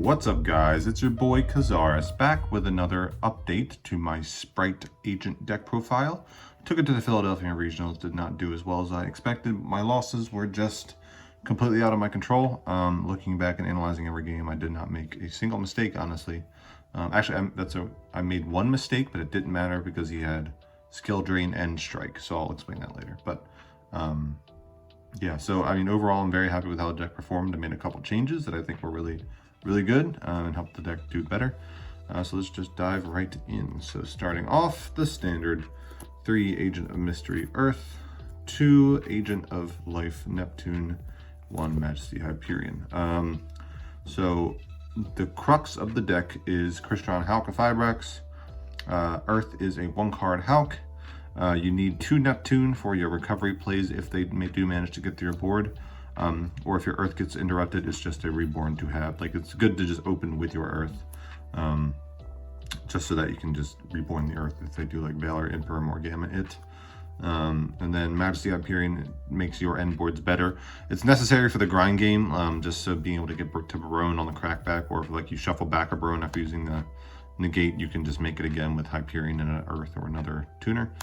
What's up, guys? It's your boy Kazaris back with another update to my Spright agent deck profile. Took it to the Philadelphia Regionals, did not do as well as I expected. My losses were just completely out of my control. Looking back and analyzing every game, I did not make a single mistake, honestly. Actually, I made one mistake, but it didn't matter because he had skill drain and strike, so I'll explain that later. But yeah, so I mean, overall, I'm very happy with how the deck performed. I made a couple changes that I think were really good and helped the deck do better. So let's just dive right in. So starting off, the standard 3 Agent of Mystery Earth, 2 Agent of Life Neptune, 1 Majesty Hyperion. So the crux of the deck is Christian Hauck of Fibrax. Earth is a 1-card Hauck. You need 2 Neptune for your recovery plays if they do manage to get to your board. Or if your Earth gets interrupted, it's just a reborn to have. Like, it's good to just open with your Earth, just so that you can just reborn the Earth if they do like Valor, Imperm, or Gamma It. And then Majesty Hyperion makes your end boards better. It's necessary for the grind game, just so being able to get to Barone on the crackback, or if like you shuffle back a Barone after using the negate, you can just make it again with Hyperion and an Earth or another tuner.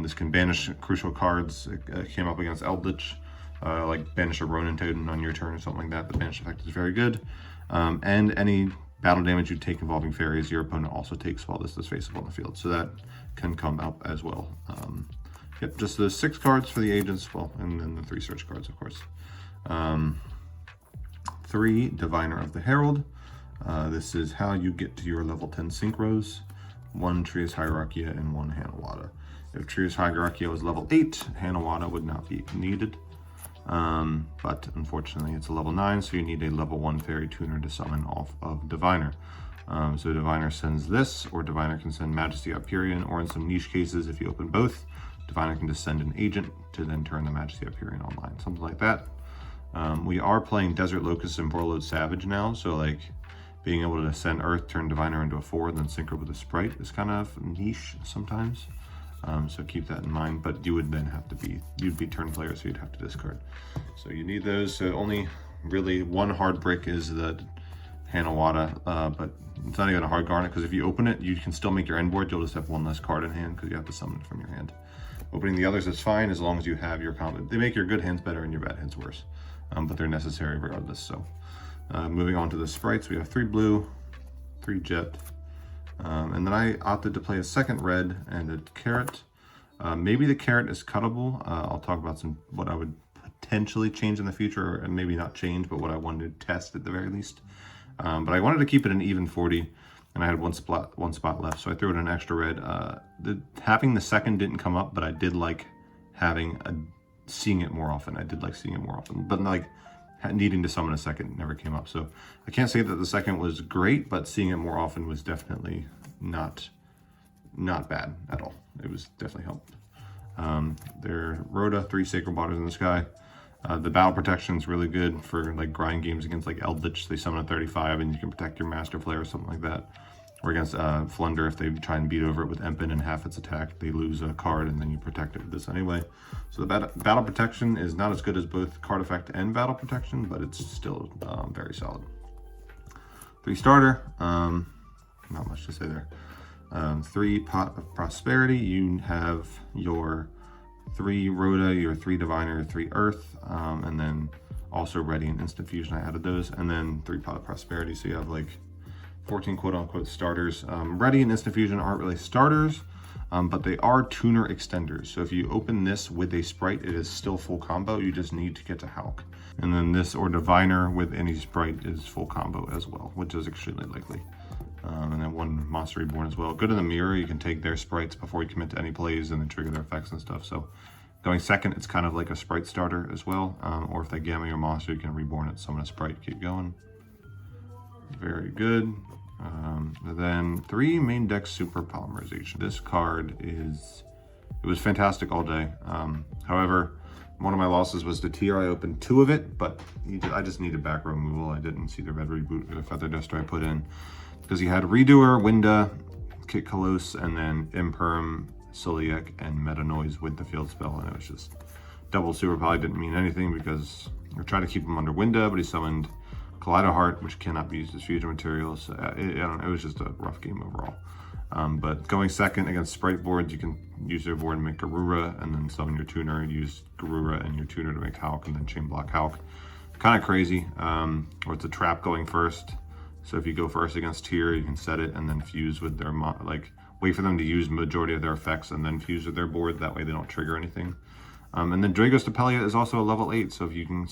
This can banish crucial cards. It came up against Eldritch. Like banish a Ronin Totem on your turn or something like that. The banish effect is very good. And any battle damage you take involving fairies, your opponent also takes while this is faceable on the field. So that can come up as well. Yep, just the 6 cards for the agents, well, and then the 3 search cards, of course. 3 Diviner of the Herald. This is how you get to your level 10 synchros. 1 Trius Hierarchia and 1 Hanawada. If Trius Hierarchia was level 8, Hanawada would not be needed. But unfortunately it's a level 9, so you need a level 1 fairy tuner to summon off of Diviner. So Diviner sends this, or Diviner can send Majesty Hyperion, or in some niche cases, if you open both, Diviner can just send an agent to then turn the Majesty Hyperion online, something like that. We are playing Desert Locust and Warlord Savage now, so like being able to send Earth, turn Diviner into a 4, then synchro with a Spright is kind of niche sometimes. So keep that in mind, but you would then have to you'd be turn player, so you'd have to discard. So you need those. So only really one hard brick is the Hanawada, but it's not even a hard garnet, because if you open it, you can still make your end board. You'll just have 1 less card in hand because you have to summon it from your hand. Opening the others is fine as long as you have your combo. They make your good hands better and your bad hands worse, but they're necessary regardless. So moving on to the Sprights, we have 3 blue, 3 jet. And then I opted to play a 2nd red and a carrot. Maybe the carrot is cuttable. I'll talk about what I would potentially change in the future, and maybe not change, but what I wanted to test at the very least. But I wanted to keep it an even 40, and I had one spot left, so I threw in an extra red. Having the 2nd didn't come up, but I did like seeing it more often. I did like seeing it more often, but like needing to summon a 2nd never came up. So I can't say that the 2nd was great, but seeing it more often was definitely not bad at all. It was definitely helped. Their Rhoda, 3 Sacred Waters in the Sky. The battle protection is really good for like grind games against like Eldritch. They summon a 35 and you can protect your Master Flare or something like that. Or against Flunder, if they try and beat over it with Empen and half its attack, they lose a card and then you protect it with this anyway. So the battle protection is not as good as both card effect and battle protection, but it's still very solid. 3 starter, not much to say there. 3 Pot of Prosperity. You have your 3 Rhoda, your 3 Diviner, 3 Earth, and then also Ready and Instant Fusion. I added those, and then 3 Pot of Prosperity. So you have like 14 quote-unquote starters. Ready and Instant Fusion aren't really starters, but they are tuner extenders. So if you open this with a Spright, it is still full combo. You just need to get to Hauck. And then this or Diviner with any Spright is full combo as well, which is extremely likely. And then 1 Monster Reborn as well. Good in the mirror, you can take their Sprights before you commit to any plays and then trigger their effects and stuff. So going 2nd, it's kind of like a Spright starter as well. Or if they gamma your monster, you can reborn it, summon a Spright, keep going. Very good. Then 3 main deck Super Polymerization. This card it was fantastic all day. However, one of my losses was the tier. I opened 2 of it, but I just needed back row removal. I didn't see the red reboot or the Feather Duster I put in, because he had Redoer, Winda, Kit Kalos, and then Imperm, Celiac, and Meta Noise with the field spell, and it was just double Super Poly. Didn't mean anything because I tried to keep him under Winda, but he summoned Kaleido Heart, which cannot be used as fusion materials. I don't know, it was just a rough game overall. But going second against Spright boards, you can use your board and make Garura, and then summon your tuner and use Garura and your tuner to make Hulk, and then chain block Hulk. Kind of crazy. Or it's a trap going first. So if you go first against tier, you can set it and then fuse with their, wait for them to use majority of their effects and then fuse with their board. That way they don't trigger anything. And then Dragos Depelia is also a level 8. So if you can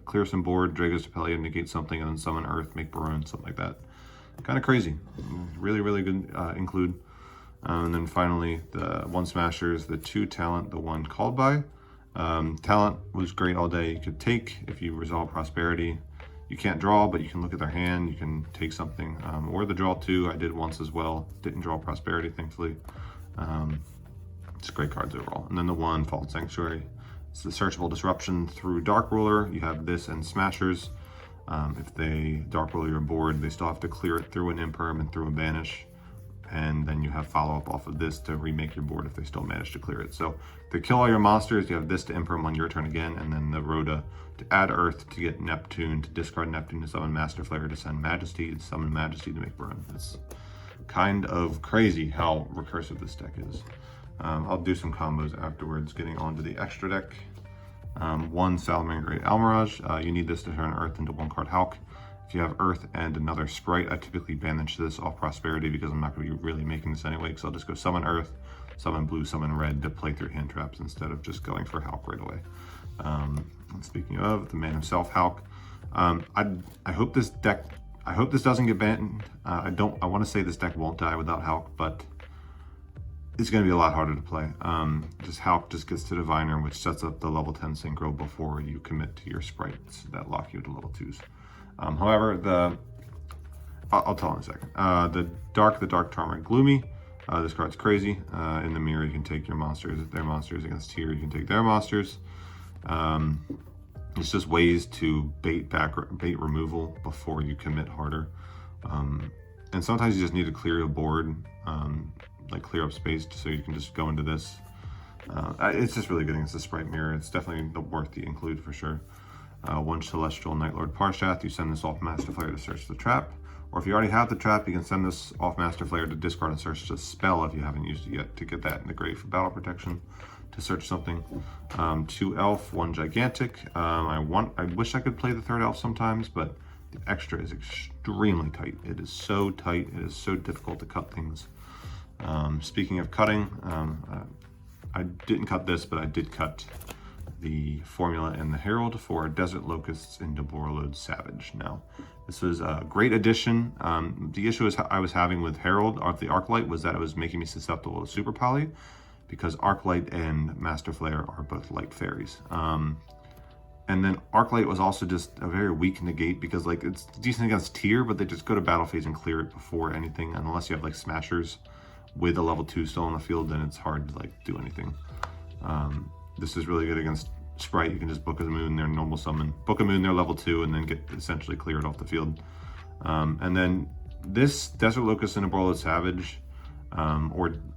clear some board, Dragos Depelia, negate something, and then summon Earth, make Barone, something like that. Kind of crazy. Really, really good include. And then finally, the 1 Smashers, the 2 Talent, the 1 Called By. Talent was great all day. You could take if you resolve Prosperity. You can't draw, but you can look at their hand. You can take something. Or the draw 2, I did once as well. Didn't draw Prosperity, thankfully. It's great cards overall. And then the 1 Fault Sanctuary. It's the searchable disruption through Dark Ruler. You have this and Smashers. If they Dark Ruler your board, they still have to clear it through an Imperm and through a Banish. And then you have follow-up off of this to remake your board if they still manage to clear it. So to kill all your monsters, you have this to Imperm on your turn again, and then the Rhoda to add Earth to get Neptune, to discard Neptune to summon Master Flare, to send Majesty, to summon Majesty to make Burn. It's kind of crazy how recursive this deck is. I'll do some combos afterwards, getting onto the extra deck. 1 Salamander 8 Almirage. You need this to turn Earth into 1 card Hulk. If you have Earth and another Spright, I typically banish this off Prosperity because I'm not going to be really making this anyway, because I'll just go summon Earth, summon blue, summon red to play through hand traps instead of just going for Hulk right away. Speaking of, the man himself, Hulk. I hope this doesn't get banned. I want to say this deck won't die without Hulk, but it's going to be a lot harder to play. Just Hulk just gets to Diviner, which sets up the level 10 Synchro before you commit to your Sprights that lock you to level 2s. However, I'll tell in a second. The Dark Charmer Gloomy. This card's crazy. In the mirror, you can take your monsters. If they're monsters against tier, you can take their monsters. It's just ways to bait removal before you commit harder. And sometimes you just need to clear your board, like clear up space so you can just go into this. It's just really good against the Spright mirror. It's definitely worth the include for sure. 1 Celestial Nightlord Parshath, you send this off Master Flare to search the trap. Or if you already have the trap, you can send this off Master Flare to discard and search the spell if you haven't used it yet, to get that in the grave for battle protection, to search something. 2 Elf, 1 Gigantic. I wish I could play the 3rd Elf sometimes, but the extra is extremely tight. It is so tight, it is so difficult to cut things. Speaking of cutting, I didn't cut this, but I did cut the formula and the Herald for Desert Locusts into Borreload Savage. Now, this was a great addition. The issue I was having with Herald of the Arclight was that it was making me susceptible to Super Poly, because Arclight and Master Flare are both light fairies. And then Arclight was also just a very weak negate, because like it's decent against tier, but they just go to battle phase and clear it before anything. And unless you have like Smashers with a level 2 still on the field, then it's hard to like do anything. This is really good against Spright. You can just Book of the Moon, their normal summon, Book of the Moon, their level 2, and then get essentially cleared off the field. And then this Desert Locust and a Borreload Savage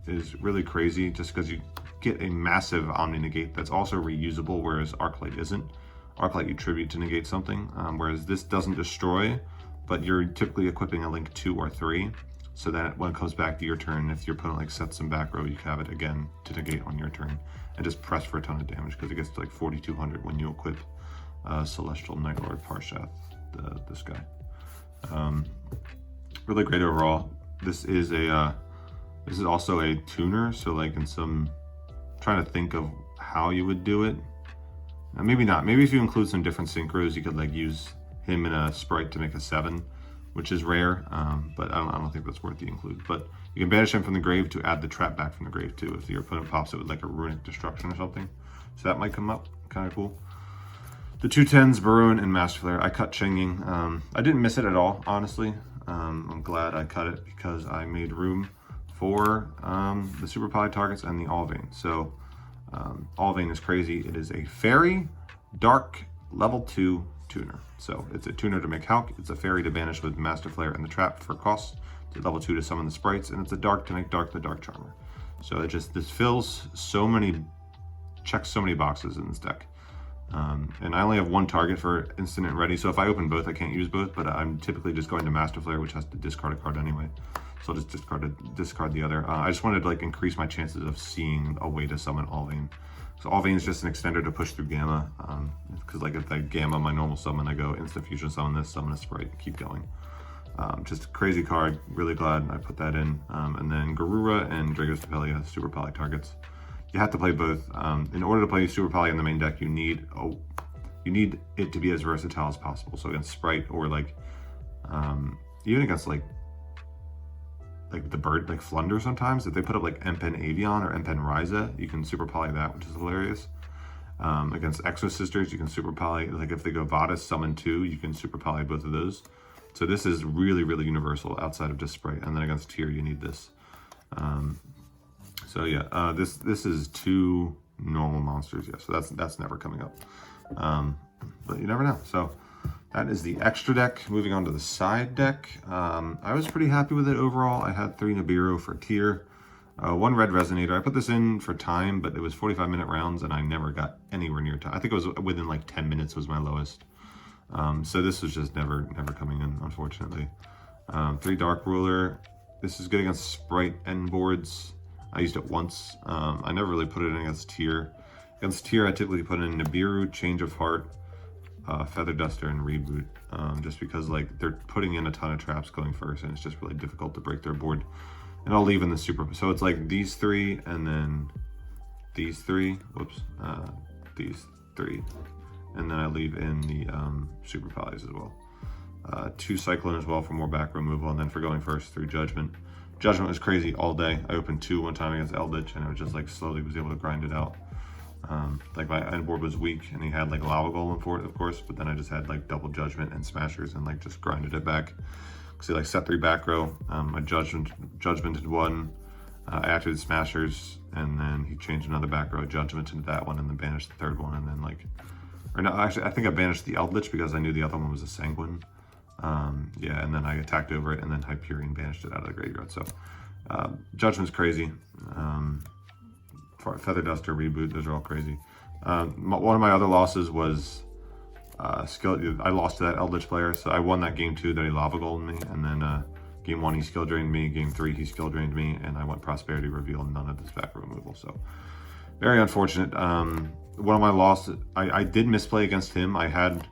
is really crazy, just because you get a massive Omni Negate that's also reusable, whereas Arclight isn't. Arclight you tribute to negate something, whereas this doesn't destroy, but you're typically equipping a link 2 or 3, so that when it comes back to your turn, if your opponent like sets some back row, you can have it again to negate on your turn, and just press for a ton of damage, because it gets to like 4,200 when you equip Celestial Nightlord Parshath, this guy. Really great overall. This is also a tuner, so like trying to think of how you would do it. Maybe not. Maybe if you include some different synchros, you could like use him in a Spright to make a 7, which is rare, but I don't think that's worth the include. But you can banish him from the grave to add the trap back from the grave too, if your opponent pops it with like a Runic Destruction or something. So that might come up, kind of cool. The 2 10s, Barone and Master Flare. I cut Chenging. I didn't miss it at all, honestly. I'm glad I cut it, because I made room for the Super Poly targets and the Allvein. So Allvein is crazy. It is a fairy, dark, level 2 tuner. So it's a tuner to make Hulk, it's a fairy to banish with Master Flare and the trap for cost, to level 2 to summon the Sprights, and it's a dark to make Dark the Dark Charmer. So this checks so many boxes in this deck. And I only have one target for instant and ready, so if I open both, I can't use both, but I'm typically just going to Master Flare, which has to discard a card anyway. So I'll just discard the other. I just wanted to like increase my chances of seeing a way to summon Allvain. So Allvain is just an extender to push through Gamma, because like if I Gamma my normal summon, I go instant fusion summon this, summon a Spright, keep going. Just a crazy card, really glad I put that in. And then Garura and Dragos Tapelia, Super Poly targets. You have to play both. In order to play Super Poly in the main deck, you need it to be as versatile as possible. So against Spright or like even against like the bird, like Flunder sometimes, if they put up like Empen Avion or Empen Ryza, you can Super Poly that, which is hilarious. Against Exo Sisters, you can Super Poly, like if they go Vadis Summon 2, you can Super Poly both of those. So this is really, really universal outside of just Spright. And then against Tyr, you need this. So yeah, this is 2 normal monsters. Yeah, so that's never coming up. But you never know. So that is the extra deck. Moving on to the side deck. I was pretty happy with it overall. I had 3 Nibiru for Tyr, 1 Red Resonator. I put this in for time, but it was 45-minute rounds, and I never got anywhere near time. I think it was within like 10 minutes was my lowest. So this was just never coming in, unfortunately. 3 Dark Ruler. This is good against Spright end boards. I used it once. I never really put it in against Tyr. Against Tyr, I typically put in Nibiru, Change of Heart, Feather Duster, and Reboot. Just because like they're putting in a ton of traps going first, and it's just really difficult to break their board. And I'll leave in the super. So it's like these 3, and then these 3. Whoops. These 3. And then I leave in the Super Polys as well. 2 Cyclone as well for more back removal, and then for going first through Judgment. Judgment was crazy all day. I opened 2 one time against Eldritch, and it was just like slowly was able to grind it out. Like my end board was weak, and he had like Lava Golem for it, of course, but then I just had like double Judgment and Smashers and like just grinded it back. Because he like set 3 back row. I Judgmented 1. I activated Smashers, and then he changed another back row, Judgment into that one, and then banished the 3rd one, and then like, or no, actually I think I banished the Eldritch because I knew the other one was a Sanguine. Yeah, and then I attacked over it, and then Hyperion banished it out of the graveyard. So Judgment's crazy. Feather Duster, Reboot, those are all crazy. One of my other losses was I lost to that Eldritch player, so I won that game 2 that he Lava Golden me, and then game 1 he skill drained me, game 3 he skill drained me, and I went Prosperity Reveal, none of this back removal. So very unfortunate. One of my losses, I did misplay against him. I had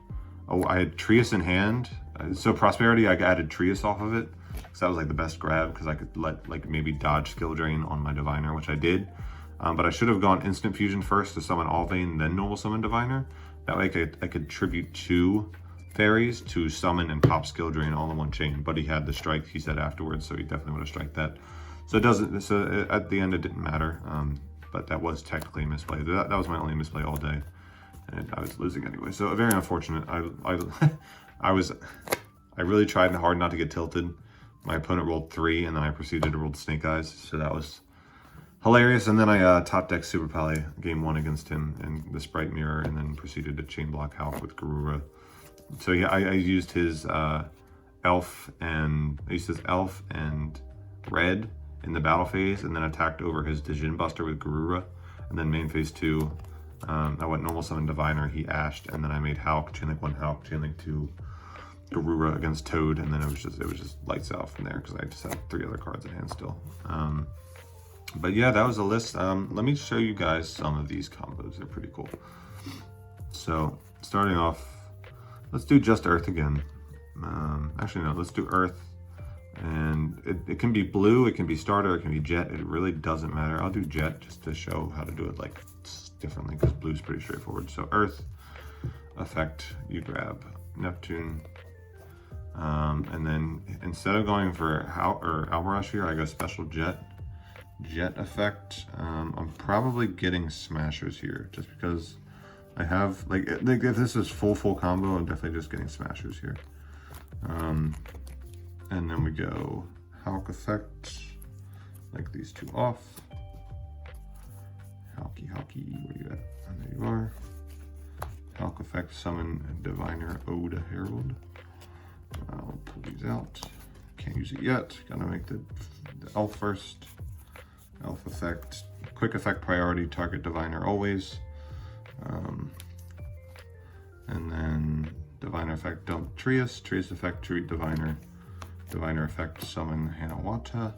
Trius in hand. So Prosperity, I added Trius off of it, because that was like the best grab, because I could let like maybe dodge skill drain on my Diviner, which I did. But I should have gone Instant Fusion first to summon Allvain, then Normal Summon Diviner. That way I could tribute 2 fairies to summon and pop skill drain all in one chain. But he had the strike, he said afterwards, so he definitely would have striked that. So it doesn't. So at the end it didn't matter. But that was technically a misplay. That was my only misplay all day, and I was losing anyway. So very unfortunate. I really tried hard not to get tilted. My opponent rolled 3, and then I proceeded to roll Snake Eyes. So that was hilarious. And then I top decked Super Poly game 1 against him and the Spright Mirror, and then proceeded to chain block Hulk with Garura. So yeah, I used his elf and red in the battle phase, and then attacked over his Djinn Buster with Garura. And then main phase 2, I went Normal Summon Diviner, he ashed, and then I made Hulk, Chainlink 1 Hulk, Chainlink 2 Garura against Toad, and then it was just lights out from there, because I just had 3 other cards in hand still. But yeah, that was the list. Let me show you guys some of these combos. They're pretty cool. So starting off, let's do just Earth again. Actually no, let's do Earth. And it can be blue, it can be starter, it can be jet. It really doesn't matter. I'll do jet just to show how to do it like differently, because blue's pretty straightforward. So Earth effect, you grab Neptune. And then instead of going for Almarash here, I go special jet effect. I'm probably getting Smashers here just because I have like if this is full combo, I'm definitely just getting Smashers here. And then we go Hulk effect, like these 2 off. Hulky, where you at? Oh, there you are. Hulk effect, summon Diviner Ode Herald. I'll pull these out. Can't use it yet. Gotta make the elf first. Elf effect, quick effect priority, target Diviner always. And then Diviner effect, dump Trias. Trias effect, treat Diviner. Diviner effect, summon Hanawata.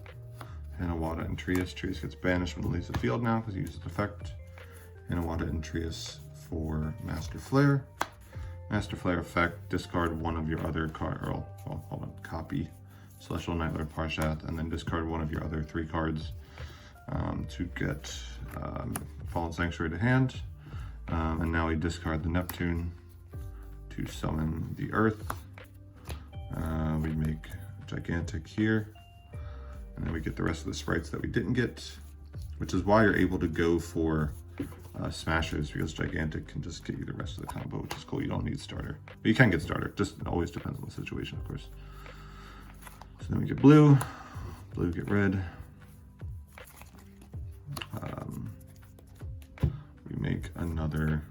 Hanawata and Trias. Trias gets banished when it leaves the field now because he uses effect. Hanawata and Trias for Master Flare. Master Flare effect, discard one of your other cards, or well, hold on, copy Celestial Nightlord Parshath, and then discard one of your other 3 cards to get Fallen Sanctuary to hand. And now we discard the Neptune to summon the Earth. We make Gigantic here, and then we get the rest of the sprites that we didn't get, which is why you're able to go for Smashers, because Gigantic can just get you the rest of the combo, which is cool. You don't need starter, but you can get starter. Just it always depends on the situation, of course. So then we get blue, blue get red. We make another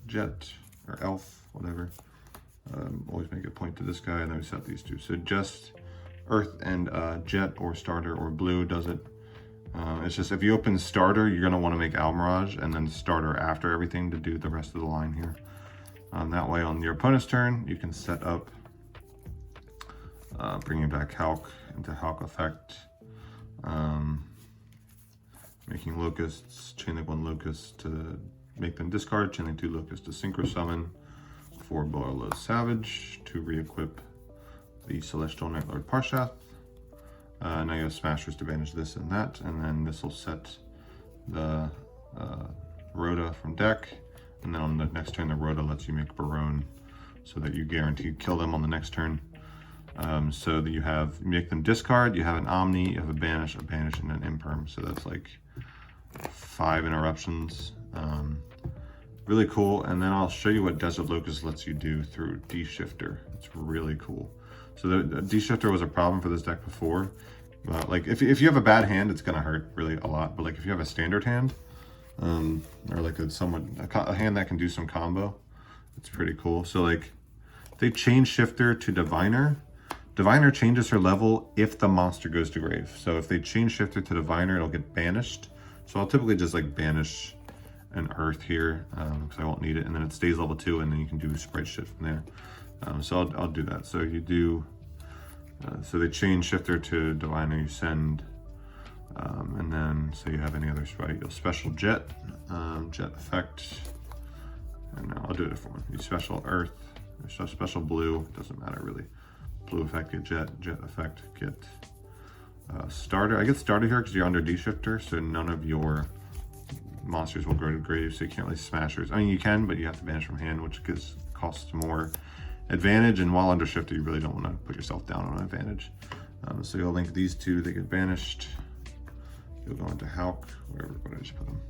jet or elf, whatever. Always make a point to this guy, and then we set these 2. So just Earth and jet or starter or blue does it. It's just if you open starter, you're going to want to make Almirage and then starter after everything to do the rest of the line here. That way on your opponent's turn, you can set up bringing back Hulk into Hulk effect. Making locusts, chain-link 1 locust to make them discard, chain-link 2 locust to synchro summon for Bolarlo's Savage to re-equip the Celestial Nightlord Parshath. Now you have Smashers to banish this and that, and then this will set the Rhoda from deck, and then on the next turn the Rhoda lets you make Barone so that you guarantee kill them on the next turn. So that you make them discard, you have an Omni, you have a banish, and an imperm, so that's like 5 interruptions. Really cool. And then I'll show you what Desert Locust lets you do through D-Shifter. It's really cool. So the D-Shifter was a problem for this deck before. Like if you have a bad hand, it's gonna hurt really a lot. But like if you have a standard hand, or like a hand that can do some combo, it's pretty cool. So like they change Shifter to Diviner. Diviner changes her level if the monster goes to grave. So if they change Shifter to Diviner, it'll get banished. So I'll typically just like banish an Earth here because I won't need it, and then it stays level 2, and then you can do Sprite Shift from there. So I'll do that. So you do, so they change Shifter to Diviner, you send, and then so you have any other sprite, you'll special Jet, Jet effect, and now I'll do it for one. You special Earth, special Blue, doesn't matter really. Blue effect, get Jet, Jet effect, get starter. I get starter here because you're under D-Shifter, so none of your monsters will go to grave, so you can't really Smashers. I mean, you can, but you have to banish from hand, which costs more advantage, and while under Shifter, you really don't want to put yourself down on an advantage. So you'll link these 2, they get banished. You'll go into Hulk, where I just put them.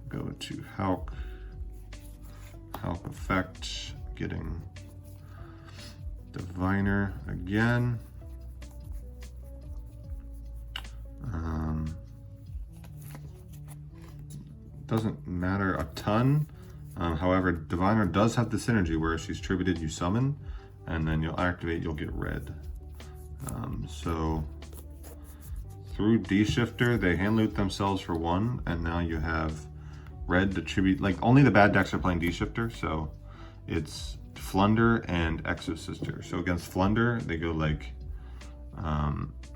Go to Hulk, Hulk effect, getting Diviner again. Doesn't matter a ton. However, Diviner does have the synergy where she's tributed, you summon, and then you'll activate, you'll get red. So through D-Shifter, they hand loot themselves for 1, and now you have red to tribute. Like only the bad decks are playing D-Shifter, so it's Flunder and Exosister. So against Flunder, they go like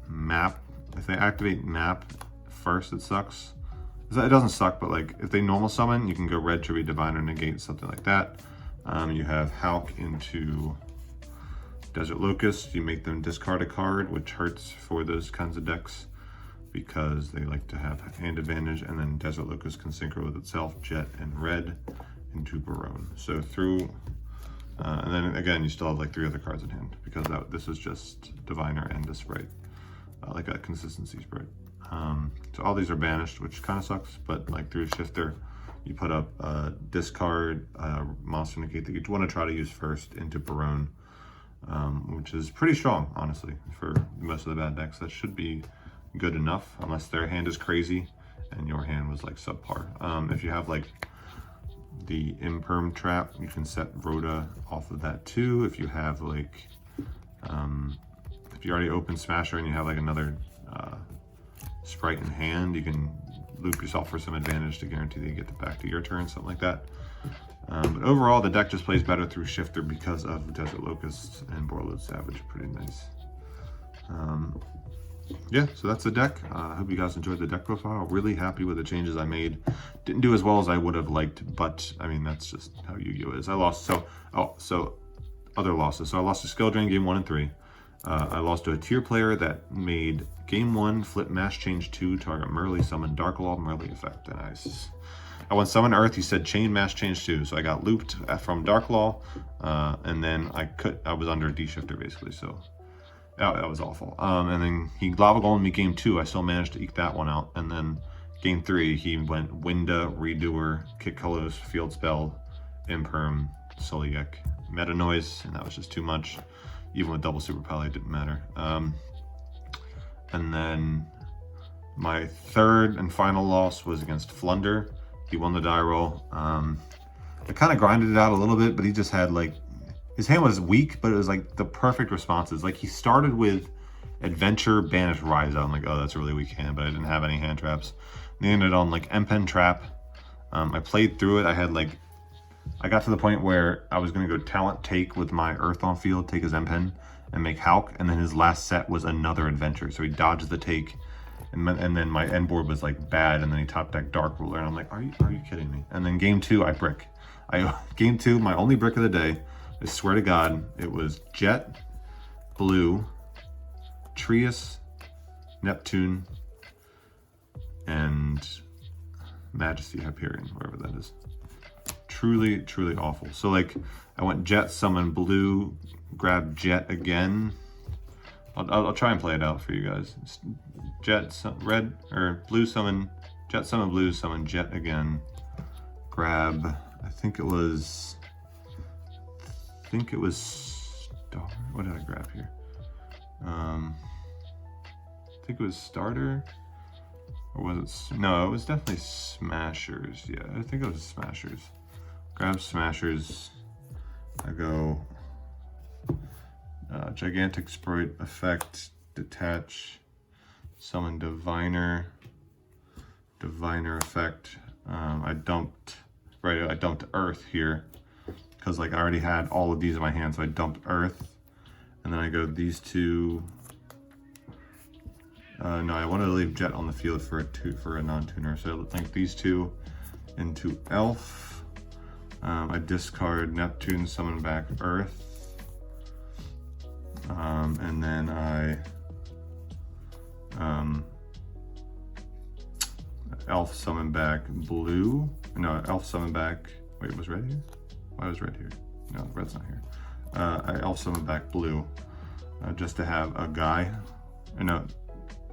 Map. If they activate Map first, it sucks. It doesn't suck, but like if they normal summon, you can go red, tribute, Diviner, negate, something like that. You have Hulk into Desert Locust. You make them discard a card, which hurts for those kinds of decks because they like to have hand advantage, and then Desert Locust can synchro with itself, Jet and red into Barone. So through, and then again, you still have like 3 other cards in hand because this is just Diviner and a Sprite, like a consistency Sprite. So all these are banished, which kind of sucks, but like through Shifter, you put up discard monster negate that you want to try to use first into Barone, which is pretty strong, honestly, for most of the bad decks. That should be good enough, unless their hand is crazy and your hand was like subpar. If you have like the Imperm trap, you can set Rhoda off of that too. If you have like, if you already open Smasher and you have like another Sprite in hand, you can loop yourself for some advantage to guarantee that you get back to your turn, something like that. But overall, the deck just plays better through Shifter because of Desert Locust and Borreload Savage. Pretty nice. Yeah, so that's the deck. I hope you guys enjoyed the deck profile. Really happy with the changes I made. Didn't do as well as I would have liked, but I mean, that's just how Yu-Gi-Oh! Is. I lost, so other losses. So I lost to Skill Drain game 1 and 3. I lost to a tier player that made game 1, flip Mash Change 2, target Merly, summon Dark Law, Merly effect. And I went Summon Earth, he said Chain Mash Change 2. So I got looped from Dark Law, and then I was under D-Shifter basically, so that was awful. And then he Lava Golem me game 2. I still managed to eke that one out. And then game 3, he went Winda, Redoer, Kick Colors, Field Spell, Imperm, Sulliek, Meta Noise, and that was just too much. Even with double Super Pally, it didn't matter. And then my third and final loss was against Flunder. He won the die roll. I kind of grinded it out a little bit, but he just had like, his hand was weak, but it was like the perfect responses. Like he started with Adventure, Banish, Rise. I'm like, oh, that's a really weak hand, but I didn't have any hand traps. And they ended on like M-Pen Trap. I played through it. I got to the point where I was going to go Talent Take with my Earth on field, take his M-Pen, and make Hulk. And then his last set was another Adventure. So he dodged the take. And then my end board was like bad. And then he top decked Dark Ruler. And I'm like, are you kidding me? And then game 2, I brick. Game 2, my only brick of the day. I swear to God, it was Jet, Blue, Trius, Neptune, and Majesty Hyperion, whatever that is. Truly, truly awful. So like, I went Jet, summon Blue, grab Jet again. I'll try and play it out for you guys. Red or Blue summon, Jet summon Blue, summon Jet again. Grab, I think it was Star. What did I grab here? I think it was Starter, or was it? No, it was definitely Smashers. Yeah, I think it was Smashers. Grab Smashers. I go Gigantic Spright effect, detach, summon Diviner effect. I dumped Earth here because like I already had all of these in my hand, so I dumped Earth, and then I go these two. No, I wanted to leave Jet on the field for a non-tuner, so I think these two into Elf. I discard Neptune, summon back Earth, and then I Elf summon back Blue. No, Elf summon back. Wait, was Red here? Why was Red here? No, Red's not here. I Elf summon back Blue, just to have a guy. No,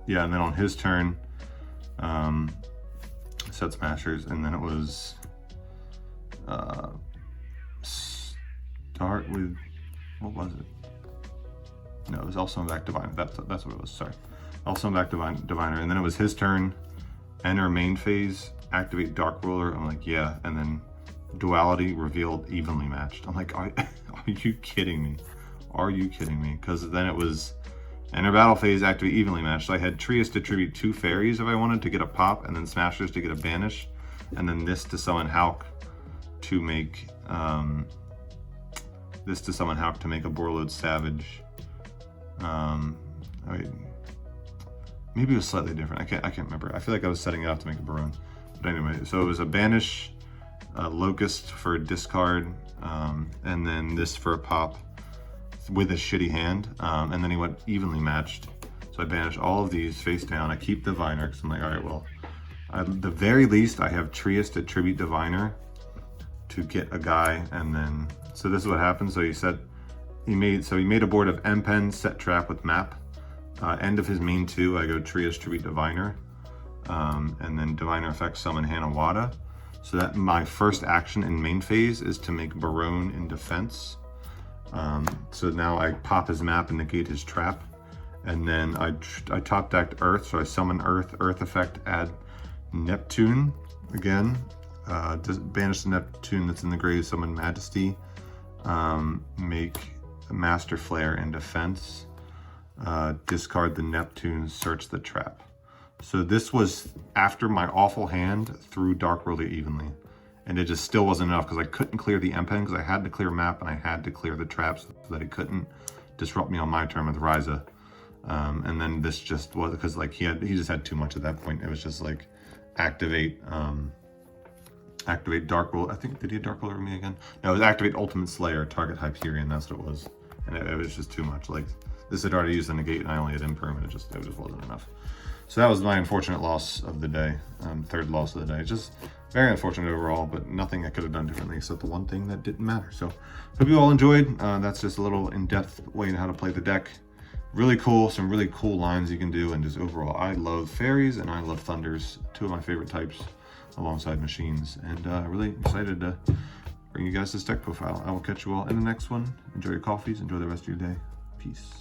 yeah, and then on his turn, set Smashers, and then it was start with, what was it? No, it was Elf summon back Diviner. That's what it was. Sorry, Elf summon back Diviner, and then it was his turn. Enter main phase, activate Dark Ruler. I'm like, yeah, and then Duality revealed evenly matched. I'm like, are you kidding me? Are you kidding me? Because then it was enter battle phase, activate evenly matched. So I had Trius to tribute 2 fairies if I wanted to get a pop, and then Smashers to get a banish, and then this to summon Hulk to make a Borreload Savage. Maybe it was slightly different. I can't remember. I feel like I was setting it up to make a Baron. But anyway, so it was a banish, Locust for a discard, and then this for a pop with a shitty hand. And then he went evenly matched. So I banish all of these face down. I keep Diviner because I'm like, all right, well, at the very least, I have Trius to tribute Diviner to get a guy. And then, so this is what happened. So he made a board of M-Pen, set trap with map. End of his main 2, I go Trius, tribute Diviner, and then Diviner effect summon Hanawada. So that my first action in main phase is to make Baron in defense. So now I pop his map and negate his trap, and then I top decked Earth, so I summon Earth effect, add Neptune again, banish the Neptune that's in the grave, summon Majesty, make Master Flare in defense. Discard the Neptune, search the trap. So this was after my awful hand threw Dark Ruler evenly. and it just still wasn't enough because I couldn't clear the end pen because I had to clear map and I had to clear the traps so that it couldn't disrupt me on my turn with Ryza. And then this just was because like he just had too much at that point. It was just like activate Dark Roll. I think, did he Dark Roll over me again? No, it was activate Ultimate Slayer, target Hyperion. That's what it was, and it was just too much. Like this had already used the negate, and I only had Imperm, and it just wasn't enough. So that was my unfortunate loss of the day, third loss of the day. Just very unfortunate overall, but nothing I could have done differently except the one thing that didn't matter. So hope you all enjoyed. That's just a little in-depth way in how to play the deck. Really cool, some really cool lines you can do, and just overall, I love fairies and I love thunders, two of my favorite types, alongside machines, and really excited to bring you guys this deck profile. I will catch you all in the next one. Enjoy your coffees, enjoy the rest of your day. Peace.